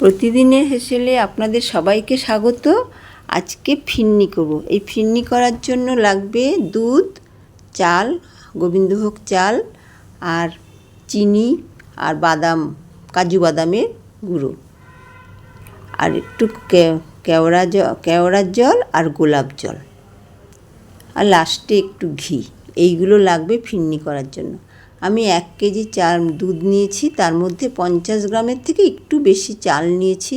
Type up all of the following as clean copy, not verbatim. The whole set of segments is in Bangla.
প্রতিদিনের হেসেলে আপনাদের সবাইকে স্বাগত। আজকে ফিরনি করব। এই ফিরনি করার জন্য লাগবে দুধ, চাল, গোবিন্দভোগ চাল আর চিনি আর বাদাম, কাজু বাদামের গুঁড়ো আর একটু কেওড়ার জল আর গোলাপ জল আর লাস্টে একটু ঘি। এইগুলো লাগবে ফিরনি করার জন্য। আমি 1 কেজি দুধ নিয়েছি, তার মধ্যে 50 গ্রামের থেকে একটু বেশি চাল নিয়েছি,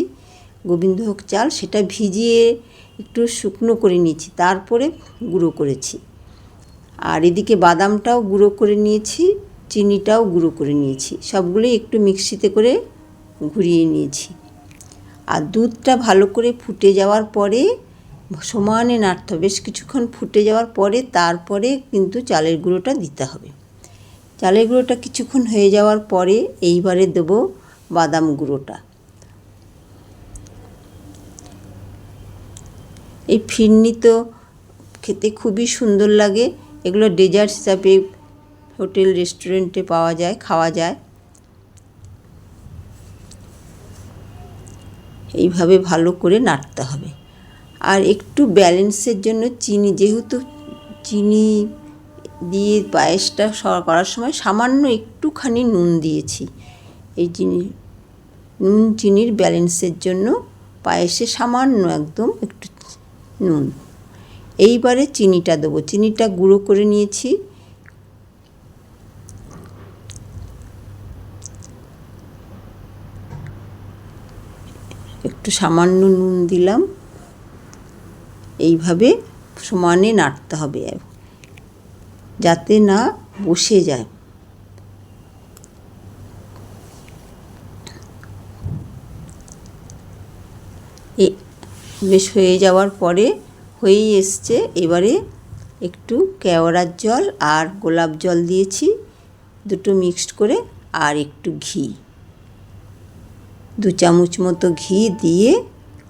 গোবিন্দভোগ চাল। সেটা ভিজিয়ে একটু শুকনো করে নিয়েছি, তারপরে গুঁড়ো করেছি। আর এদিকে বাদামটাও গুঁড়ো করে নিয়েছি, চিনিটাও গুঁড়ো করে নিয়েছি। সবগুলোই একটু মিক্সিতে করে ঘুরিয়ে নিয়েছি। আর দুধটা ভালো করে ফুটে যাওয়ার পরে সমানে নাড়তে হবে। বেশ কিছুক্ষণ ফুটে যাওয়ার পরে তারপরে কিন্তু চালের গুঁড়োটা দিতে হবে। চালের গুঁড়োটা কিছুক্ষণ হয়ে যাওয়ার পরে এইবারে দেব বাদাম গুঁড়োটা। এই ফিরনি তো খেতে খুবই সুন্দর লাগে। এগুলো ডেজার্ট হিসাবে হোটেল রেস্টুরেন্টে পাওয়া যায়, খাওয়া যায়। এইভাবে ভালো করে নাড়তে হবে। আর একটু ব্যালেন্সের জন্য চিনি, যেহেতু চিনি দিয়ে পায়েসটা করার সময় সামান্য একটুখানি নুন দিয়েছি। এই নুন চিনির ব্যালেন্সের জন্য পায়েসে সামান্য একদম একটু নুন। এইবারে চিনিটা দেবো। চিনিটা গুঁড়ো করে নিয়েছি। একটু সামান্য নুন দিলাম। এইভাবে সমানে নাড়তে হবে যাতে না বসে যায়। বেশ হয়ে যাওয়ার পরে হয়েই এসছে। এবারে একটু কেওড়ার জল আর গোলাপ জল দিয়েছি, দুটো মিক্সড করে, আর একটু ঘি, 2 চামচ মতো ঘি দিয়ে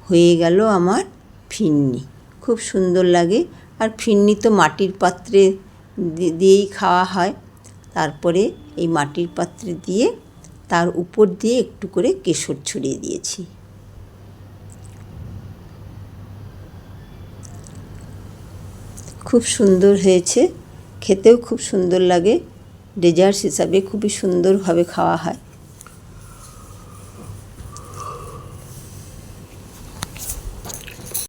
হয়ে গেল আমার ফিরনি। খুব সুন্দর লাগে। আর ফিরনি তো মাটির পাত্রে দিয়েই খাওয়া হয়। তারপরে এই মাটির পাত্রে দিয়ে তার উপর দিয়ে একটু করে কেশর ছড়িয়ে দিয়েছি। খুব সুন্দর হয়েছে, খেতেও খুব সুন্দর লাগে। ডেজার্ট হিসাবে খুবই সুন্দরভাবে খাওয়া হয়।